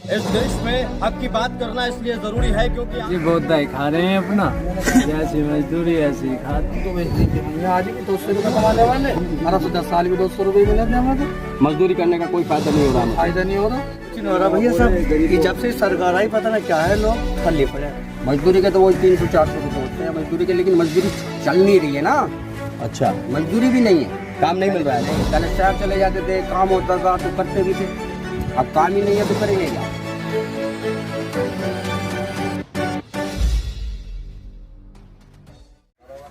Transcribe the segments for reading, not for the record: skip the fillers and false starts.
इस देश में हक की बात करना इसलिए जरूरी है क्योंकि जी बहुत दाई खा रहे हैं अपना, जैसी मजदूरी ऐसी खाते। तो आज भी 200 रुपये कमाने वाले 10 साल में 200 रुपये मिले थे हमें। मजदूरी करने का कोई फायदा नहीं हो रहा। फायदा नहीं हो रहा भैया साहब, ये जब से सरकार आई पता ना क्या है, लोग थल्ले पड़े। मजदूरी के तो वही 300-400 रुपये होते हैं मजदूरी के, लेकिन मजदूरी चल नहीं रही है ना। अच्छा, मजदूरी भी नहीं है, काम नहीं मिल रहा है। नहीं, पहले शहर चले जाते थे, काम होता था तो करते भी थे। अब काम ही नहीं है तो करेंगे क्या।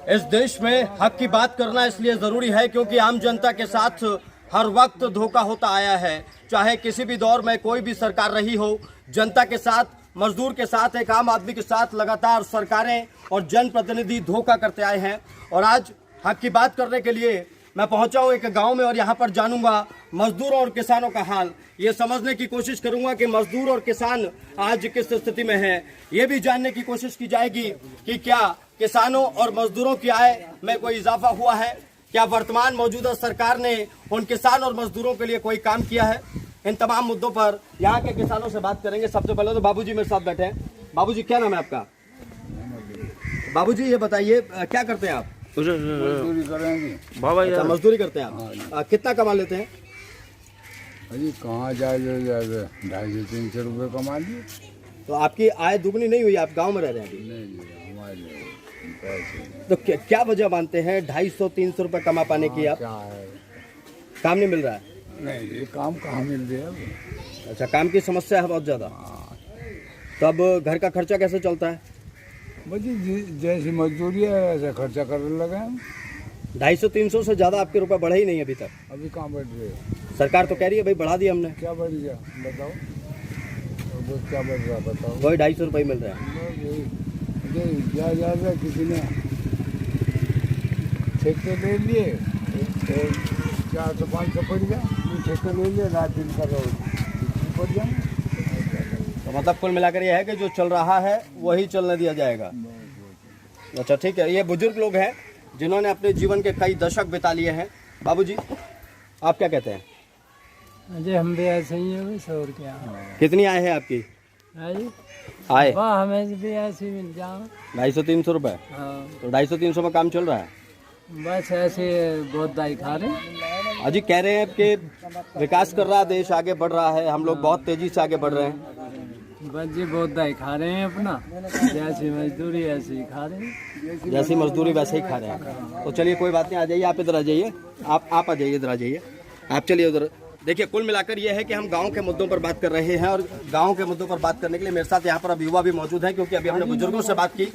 इस देश में हक की बात करना इसलिए जरूरी है क्योंकि आम जनता के साथ हर वक्त धोखा होता आया है। चाहे किसी भी दौर में कोई भी सरकार रही हो, जनता के साथ, मजदूर के साथ, एक आम आदमी के साथ लगातार सरकारें और जनप्रतिनिधि धोखा करते आए हैं। और आज हक की बात करने के लिए मैं पहुंचा हूं एक गांव में और यहां पर जानूंगा मजदूरों और किसानों का हाल। ये समझने की कोशिश करूंगा कि मजदूर और किसान आज किस स्थिति में हैं। ये भी जानने की कोशिश की जाएगी कि क्या किसानों और मजदूरों की आय में कोई इजाफा हुआ है, क्या वर्तमान मौजूदा सरकार ने उन किसान और मजदूरों के लिए कोई काम किया है। इन तमाम मुद्दों पर यहाँ के किसानों से बात करेंगे। सबसे पहले तो बाबूजी मेरे साथ बैठे हैं। बाबूजी, क्या नाम है आपका? बाबूजी ये बताइए, क्या करते हैं आप? मजदूरी करेंगे अच्छा, मजदूरी करते हैं आप। कितना कमा लेते हैं? अजी कहाँ जाए 250-300 रुपये कमा लिए। तो आपकी आय दुगनी नहीं हुई, आप गांव में रह रहे हैं अभी? नहीं हमारे पैसे तो क्या वजह मानते हैं 250-300 रुपये कमा पाने की? आप क्या है, काम नहीं मिल रहा है? नहीं ये काम कहाँ मिल रहा है। अच्छा, काम की समस्या है बहुत ज़्यादा। तो अब घर का खर्चा कैसे चलता है? बच्ची जैसी मजदूरी है वैसे खर्चा करने लगे हम। 250-300 से ज़्यादा आपके रुपए बढ़े ही नहीं अभी तक। अभी कहाँ बढ़ रहे हैं? सरकार तो कह रही है भाई बढ़ा दिया हमने। क्या बढ़ गया बताओ, तो क्या बढ़ रहा बताओ। वही 250 रुपये मिल रहे हैं। क्या ज़्यादा किसी ने ठेके ले लिए, 400-500 पड़ गया, ठेके ले लिए, रात दिन का पड़ जाए। तो मतलब कुल मिलाकर ये है कि जो चल रहा है वही चलने दिया जाएगा। अच्छा ठीक है, ये बुजुर्ग लोग हैं जिन्होंने अपने जीवन के कई दशक बिता लिए हैं। बाबूजी, आप क्या कहते हैं? अजय हम भी ऐसे ही है बस, और क्या। कितनी आय है आपकी? है जी, आय वाह हमें भी ऐसे मिल जाओ। 250-300 रुपये। हाँ, तो 250-300 में काम चल रहा है? बस ऐसे बहुत दाई खा रहे हैं। अजी कह रहे हैं कि विकास कर रहा है देश, आगे बढ़ रहा है, हम लोग बहुत तेजी से आगे बढ़ रहे हैं। बस जी बहुत दाई खा रहे हैं अपना, जैसी मजदूरी ऐसी ही खा रहे हैं। जैसी मजदूरी वैसे ही खा रहे हैं। तो चलिए कोई बात नहीं, आ जाइए आप इधर आ जाइए। आप आ जाइए, इधर आ जाइए। आप चलिए उधर। देखिए, कुल मिलाकर ये है कि हम गांव के मुद्दों पर बात कर रहे हैं और गांव के मुद्दों पर बात करने के लिए मेरे साथ यहाँ पर अब युवा भी मौजूद हैं, क्योंकि अभी हमने बुजुर्गों से बात की।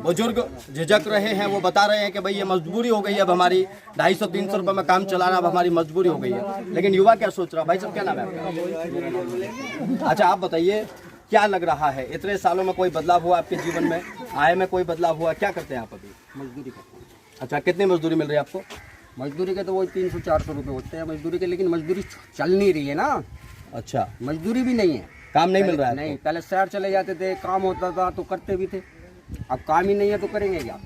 बुजुर्ग झिझक रहे हैं, वो बता रहे हैं कि भाई ये मजबूरी हो गई है अब हमारी, 250-300 रुपये में काम चलाना अब हमारी मजबूरी हो गई है। लेकिन युवा क्या सोच रहा है? भाई साहब क्या नाम है आपका? अच्छा, आप बताइए क्या लग रहा है, इतने सालों में कोई बदलाव हुआ आपके जीवन में? आय में कोई बदलाव हुआ? क्या करते हैं आप अभी? मजदूरी करते हैं। अच्छा, कितनी मजदूरी मिल रही है आपको? मजदूरी के तो वही 300-400 रुपये होते हैं मजदूरी के, लेकिन मजदूरी चल नहीं रही है ना। अच्छा, मजदूरी भी नहीं है, काम नहीं मिल रहा है? नहीं, पहले शहर चले जाते थे, काम होता था तो करते भी थे। अब काम ही नहीं है तो करेंगे क्या।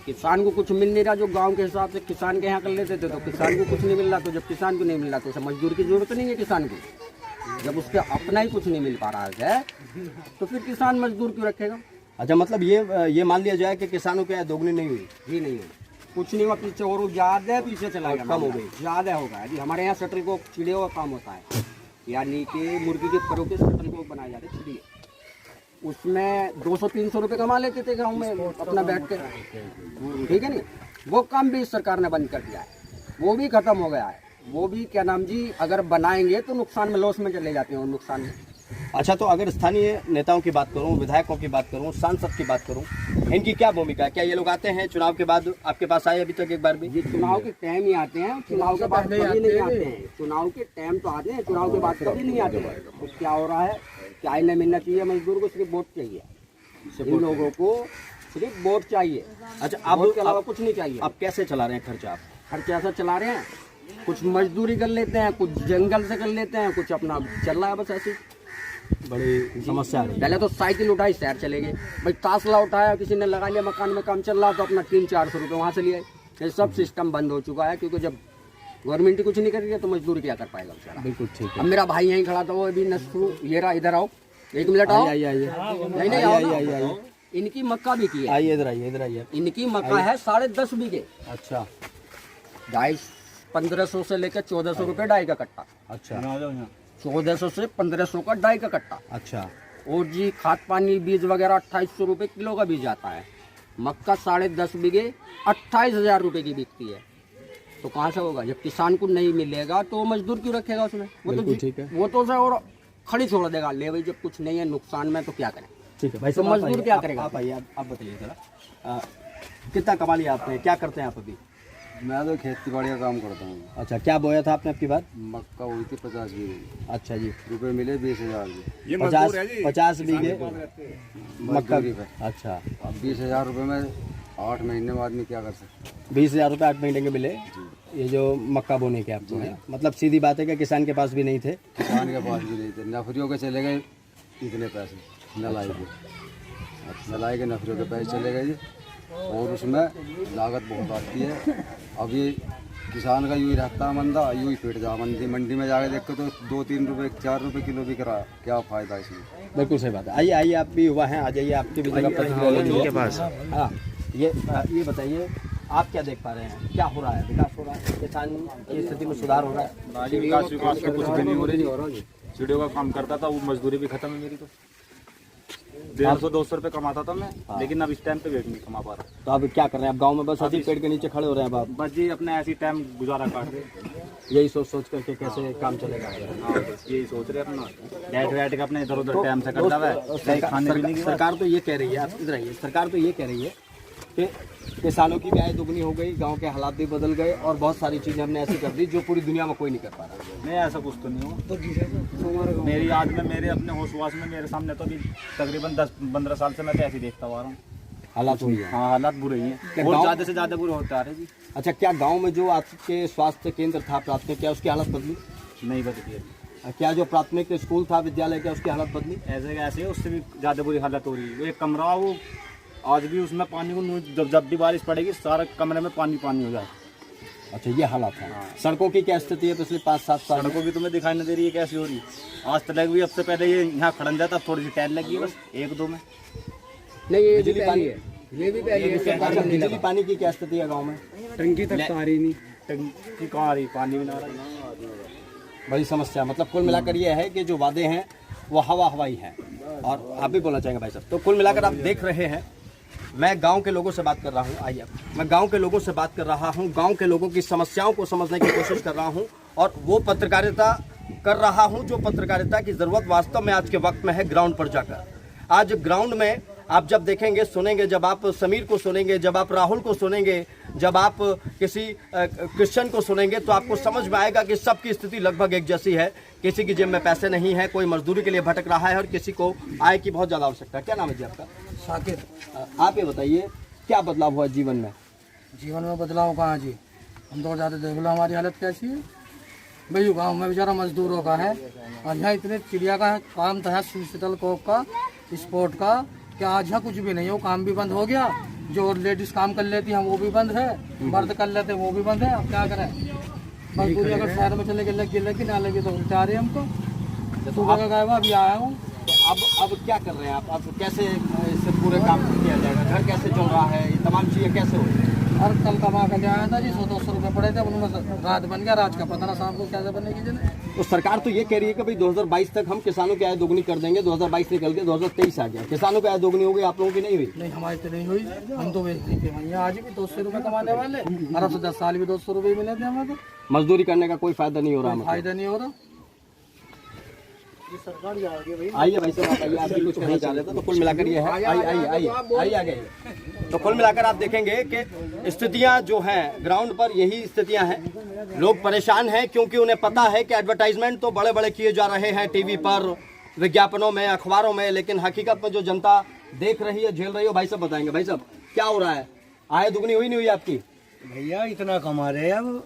किसान को कुछ मिल नहीं रहा जो गांव के हिसाब से किसान के यहाँ कर लेते थे, तो किसान को कुछ नहीं मिल रहा। तो जब किसान को नहीं मिल रहा तो उसे मजदूर की जरूरत नहीं है किसान को। जब उसके अपना ही कुछ नहीं मिल पा रहा है तो फिर किसान मजदूर क्यों रखेगा। अच्छा, मतलब ये मान लिया जाए कि किसानों की आय दोगुनी नहीं हुई? ही नहीं है, कुछ नहीं हुआ, पीछे और ज़्यादा पीछे चला गया, कम हो गई, ज़्यादा हो गया जी। हमारे यहाँ शटल को चिड़े का काम होता है, यानी कि मुर्गी के परों के शटल को बनाए जाते हैं चिड़िए। उसमें 200-300 रुपये कमा लेते थे गाँव में अपना बैठ के, ठीक है नहीं। वो काम भी सरकार ने बंद कर दिया है, वो भी खत्म हो गया है। वो भी क्या नाम जी, अगर बनाएंगे तो नुकसान में, लॉस में चले जाते हैं और नुकसान में। अच्छा, तो अगर स्थानीय नेताओं की बात करूं, विधायकों की बात करूं, सांसद की बात करूं, इनकी क्या भूमिका है? क्या ये लोग आते हैं चुनाव के बाद? आपके पास आए अभी तक एक बार भी? ये चुनाव के टाइम ही आते हैं, चुनाव के बाद कभी नहीं आते हैं। चुनाव के टाइम तो आते हैं, चुनाव के बाद कभी नहीं आते हैं। तो क्या हो रहा है, क्या इन्हें मिलना चाहिए मजदूर को? सिर्फ वोट चाहिए, इन लोगों को सिर्फ वोट चाहिए। अच्छा, आप के अलावा कुछ नहीं चाहिए। आप कैसे चला रहे हैं खर्चा? आप खर्चा ऐसा चला रहे हैं, कुछ मजदूरी कर लेते हैं, कुछ जंगल से कर लेते हैं, कुछ अपना चल रहा है बस ऐसे। बड़ी समस्या आ रही है। पहले तो साइकिल उठाई शहर चले गए, भाई तासला उठाया, किसी ने लगा लिया, मकान में काम चल रहा तो अपना 300-400 रुपये वहाँ से लिए। ये सब सिस्टम बंद हो चुका है, क्योंकि जब गवर्नमेंट ही कुछ नहीं कर रही है तो मजदूरी क्या कर पाएगा बेचारा। बिल्कुल ठीक है। अब मेरा भाई यहीं खड़ा था, वो अभी नस्फू ये रहा, इधर आओ, 1 मिनट आओ। आइए आइए नहीं नहीं आओ ना। इनकी मक्का भी की है। आइए इधर आइए इधर आइए। इनकी मक्का है 10.5 बीघे। अच्छा 1500 से लेकर 1400 रुपए डाई का कट्टा। अच्छा 1400 से 1500 का डाई का कट्टा। अच्छा और जी खाद पानी बीज वगैरह 2800 रुपए किलो का बीज आता है। मक्का 10.5 बीघे 28,000 रुपए की बिकती है। तो कहाँ से होगा? जब किसान को नहीं मिलेगा तो मजदूर क्यों रखेगा उसमें? बिल्कुल ठीक है। वो तो और खड़ी छोड़ देगा। ले भाई जब कुछ नहीं है, नुकसान में, तो क्या करें? ठीक है भाई तो साहब, आप मजदूर आइए, क्या आप- करेगा? आप आइए, आप बताइए जरा कितना कमा लिया आपने, क्या करते हैं आप अभी? मैं तो खेती बाड़ी का काम करता हूँ। अच्छा क्या बोया था आपने आपकी बात? मक्का हुई थी 50 बीघे, अच्छा जी रुपए मिले 20,000 के 50 बीघे मक्का। मजदूरी पे। अच्छा अब 20,000 रुपए में 8 महीने में आदमी क्या कर सकता? 20,000 रुपये 8 महीने के मिले, ये जो मक्का बोने के आपको है। मतलब सीधी बात है कि किसान के पास भी नहीं थे। किसान के पास भी नहीं थे, नफरियों के चले गए इतने पैसे नलाई के, नलाई के नफरियों के पैसे चले गए जी। और उसमें लागत बहुत आती है। अब ये किसान का यूँ ही रहता है मंदा, यूँ ही फिट जा मंडी में जाके देखो तो 2-3 रुपए 4 रुपए किलो बिक रहा है। क्या फायदा इसमें? बिल्कुल सही बात है। आइए आइए, आप भी युवा हैं, आ जाइए, आपकी भी जगह प्रतिक्रिया के पास। हाँ ये बताइए, आप क्या देख पा रहे हैं, क्या हो रहा है? विकास हो रहा है, किसान की स्थिति में सुधार हो रहा है? विकास तो कुछ भी नहीं हो रही। सीढ़ियों का काम करता था, वो मजदूरी भी खत्म है मेरी। तो 150-200 रुपए कमाता था मैं, लेकिन अब इस टाइम पे वेट नहीं कमा पा रहा। तो अब क्या कर रहे हैं आप गांव में? बस अभी पेड़ के नीचे खड़े हो रहे हैं अब आप? बस जी अपने ऐसी टाइम गुजारा काट रहे। यही सोच करके कैसे काम चलेगा? हाँ, बस यही सोच रहे अपना बैठ के अपने इधर उधर टाइम से करता है। कहीं खाने पीने की सरकार तो ये कह रही है, आप इधर आइए, सरकार तो ये कह रही है कि किसानों की भी आय दुगनी हो गई, गांव के हालात भी बदल गए और बहुत सारी चीजें हमने ऐसी कर दी जो पूरी दुनिया में कोई नहीं कर पा रहा। नहीं, ऐसा कुछ तो नहीं हुआ। मेरी याद में, मेरे अपने होशवास में, मेरे सामने तो अभी तकरीबन 10-15 साल से मैं तो ऐसे ही देखता हुआ रहा हूँ। हालात हुई है। हाँ, हालात बुरे ही हैं और ज़्यादा से ज़्यादा बुरे होते आ रहे जी। अच्छा, क्या गांव में जो आपके स्वास्थ्य केंद्र था प्राथमिक, क्या उसकी हालत बदली? नहीं बदली है। क्या जो प्राथमिक स्कूल था, विद्यालय, क्या उसकी हालत बदली? ऐसे कैसे उससे भी ज़्यादा बुरी हालत हो रही है। वो एक कमरा, वो आज भी उसमें पानी को जब भी बारिश पड़ेगी सारा कमरे में पानी हो जाए। अच्छा, ये हालात है। सड़कों की क्या स्थिति है पिछले 5-7 साल में? सड़कों भी तुम्हें दिखाई नहीं दे रही है कैसी हो रही है। आज तक भी, अब से पहले ये यहाँ खड़न जाता, थोड़ी सी टाइल लगी है बस 1-2 में। नहीं, ये भी बिजली पहली पानी है, ये भी पहली है। अच्छा, बिजली पानी की क्या स्थिति है गाँव में? टंकी तक आ रही नहीं, टंकी कहाँ आ रही, पानी भी ना आ रहा। बड़ी समस्या। मतलब कुल मिलाकर ये है कि जो वादे हैं वो हवाई हैं। और आप भी बोलना चाहेंगे भाई साहब? तो कुल मिलाकर आप देख रहे हैं, मैं गांव के लोगों से बात कर रहा हूं। आइए, मैं गांव के लोगों से बात कर रहा हूं, गांव के लोगों की समस्याओं को समझने की कोशिश कर रहा हूं और वो पत्रकारिता कर रहा हूं जो पत्रकारिता की ज़रूरत वास्तव में आज के वक्त में है ग्राउंड पर जाकर। आज ग्राउंड में आप जब देखेंगे, सुनेंगे, जब आप समीर को सुनेंगे, जब आप राहुल को सुनेंगे, जब आप किसी क्रिश्चियन को सुनेंगे, तो आपको समझ में आएगा कि सबकी स्थिति लगभग एक जैसी है। किसी की जेब में पैसे नहीं है, कोई मजदूरी के लिए भटक रहा है और किसी को आय की बहुत ज़्यादा आवश्यकता है। क्या नाम है जी आपका? साकिर। आप ये बताइए, क्या बदलाव हुआ जीवन में? जीवन में बदलाव कहाँ जी, हम तो ज़्यादा देख लो हमारी हालत कैसी है भाई। गाँव में बेचारा मजदूरों का है और यहाँ इतने चिड़िया का काम था, शीतल कोप का, स्पोर्ट का, क्या आज यहाँ कुछ भी नहीं है। वो काम भी बंद हो गया। जो लेडीज काम कर लेती हैं वो भी बंद है, मर्द कर लेते हैं वो भी बंद है। अब क्या करें? मजदूरी अगर शहर में चले गए लगी ना लगी तो उल्टा आ रही है हमको। सुबह का गया हुआ, अभी आया हूँ। तो अब क्या कर रहे हैं आप? अब कैसे इससे पूरे काम किया जाएगा? घर कैसे चल रहा है? ये तमाम चीज़ें कैसे हो? हर कल कमा कर आया था जी, 100-200 रुपये पड़े थे, उनमें रात बन गया। रात का पता ना शाम को कैसे बनेगी जने। तो सरकार तो ये कह रही है कि भाई 2022 तक हम किसानों की आय दोगुनी कर देंगे। 2022 निकल के 2023 आ गया, किसानों की आय दोगुनी हो गई, आप लोगों की नहीं हुई? नहीं, हमारी तो नहीं हुई। हम तो बेचती थे भैया, आज भी 200 रुपये कमाने वाले, 10 साल भी 200 रुपये मिले थे हमें। तो मजदूरी करने का कोई फायदा नहीं हो रहा। फायदा नहीं हो रहा। आइए भाई साहब, आइए, आप भी कुछ कहना चाह रहे थे। तो कुल मिलाकर ये है, आइए आगे। तो कुल मिलाकर आप देखेंगे कि स्थितियां जो हैं ग्राउंड पर, यही स्थितियां हैं। लोग परेशान हैं क्योंकि उन्हें पता है कि एडवर्टाइजमेंट तो बड़े बड़े किए जा रहे हैं टीवी पर, विज्ञापनों में, अखबारों में, लेकिन हकीकत में जो जनता देख रही है, झेल रही है, भाई साहब बताएंगे। भाई साहब, क्या हो रहा है? आय दुगनी हुई नहीं हुई आपकी? भैया इतना कमा रहे हैं अब,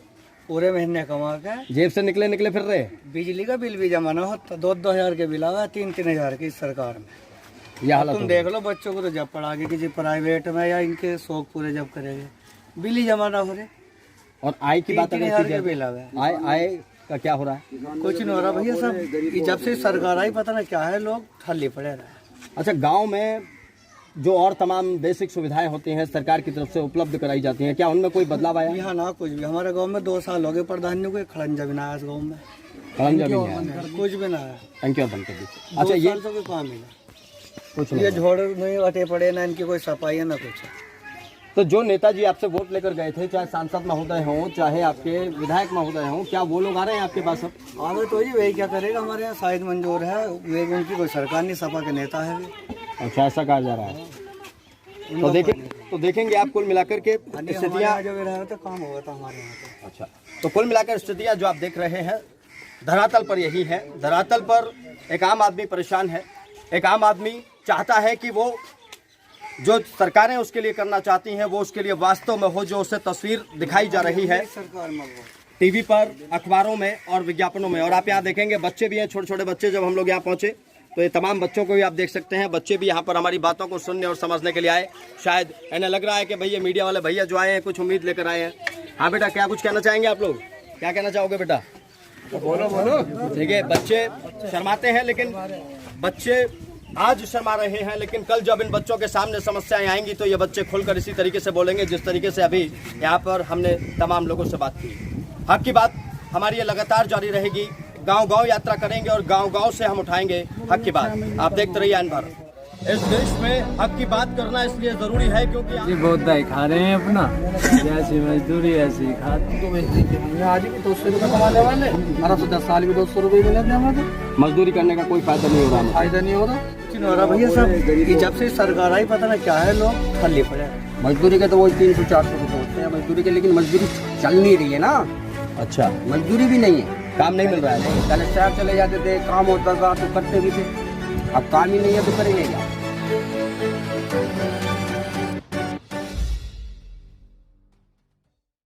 पूरे महीने कमा के जेब से निकले फिर रहे। बिजली का बिल भी जमा ना होता, 2-2 हज़ार के बिल आगा, 3-3 हज़ार की इस सरकार में। यह हालत तुम देख लो, बच्चों को तो जब पढ़ागे किसी प्राइवेट में या इनके शौक पूरे जब करेंगे, बिल ही जमा ना हो रहे। और आय की बात अगर की जाए, बिल आ गया। आय का क्या हो रहा है? कुछ नहीं हो रहा भैया सब, ये जब से सरकार आई पता ना क्या है, लोग ठल्ले पड़े रहे। अच्छा, गांव में जो और तमाम बेसिक सुविधाएं होती हैं सरकार की तरफ से उपलब्ध कराई जाती हैं, क्या उनमें कोई बदलाव आया? यहाँ ना कुछ भी, हमारे गांव में 2 साल हो गए प्रधानियों को, एक खड़ंजा भी ना आया इस गाँव में, खड़ंजा भी नहीं आया, कुछ भी ना आया। टंकी और बंद कर दी। 2 अच्छा, ये साल से कोई काम मिला, कुछ ये नहीं। झोड़ में अटे पड़े ना, इनकी कोई सफाई है ना कुछ। तो जो नेताजी आपसे वोट लेकर गए थे, चाहे सांसद महोदय हों, चाहे आपके विधायक महोदय हों, क्या वो लोग आ रहे हैं आपके पास अब? आगे तो जी वही क्या करेगा, हमारे यहाँ शाहिद मंजूर है, वे उनकी कोई सरकार नहीं, सपा के नेता है वे। अच्छा, ऐसा कहा जा रहा है। तो देखेंगे आप कुल मिलाकर के स्थितियाँ। जो भी रहा तो काम होगा था हमारे यहाँ पे। अच्छा, तो कुल मिलाकर स्थितियाँ जो आप देख रहे हैं धरातल पर यही है। धरातल पर एक आम आदमी परेशान है, एक आम आदमी चाहता है कि वो जो सरकारें उसके लिए करना चाहती हैं वो उसके लिए वास्तव में हो, जो उसे तस्वीर दिखाई जा रही है सरकार में वो टीवी पर, अखबारों में और विज्ञापनों में। और आप यहाँ देखेंगे बच्चे भी हैं, छोटे छोटे बच्चे। जब हम लोग यहाँ पहुँचे तो ये तमाम बच्चों को भी आप देख सकते हैं, बच्चे भी यहाँ पर हमारी बातों को सुनने और समझने के लिए आए। शायद इन्हें लग रहा है कि भैया मीडिया वाले भैया जो आए हैं कुछ उम्मीद लेकर आए हैं। हाँ बेटा, क्या कुछ कहना चाहेंगे आप लोग? क्या कहना चाहोगे बेटा? बोलो। ठीक है, बच्चे शर्माते हैं, लेकिन बच्चे आज शर्मा रहे हैं, लेकिन कल जब इन बच्चों के सामने समस्याएं आएंगी तो ये बच्चे खुलकर इसी तरीके से बोलेंगे जिस तरीके से अभी यहाँ पर हमने तमाम लोगों से बात की। हक की बात हमारी ये लगातार जारी रहेगी, गांव-गांव यात्रा करेंगे और गांव-गांव से हम उठाएंगे हक की बात। आप देखते रहिए आन भारत। इस देश में हक की बात करना इसलिए जरूरी है क्योंकि जी बहुत दाई खा रहे हैं अपना, जैसी मजदूरी ऐसी खाते। तो आज भी 200 रुपये कमाने वाले, 12 से 10 साल भी 200 रुपये मिले थे हमारे। मजदूरी करने का कोई फायदा नहीं हो रहा है। फायदा नहीं हो रहा। कुछ नहीं हो रहा भैया सब, ये जब से सरकार आई पता ना क्या है, लोग ठल्ले पड़े रहे। मजदूरी के तो वही 300-400 रुपये होते हैं मजदूरी के, लेकिन मजदूरी चल नहीं रही है ना। अच्छा, मजदूरी भी नहीं है, काम नहीं मिल रहा है। पहले शहर चले जाते थे, काम होता था तो करते भी थे, अब काम ही नहीं है तो करेंगे क्या?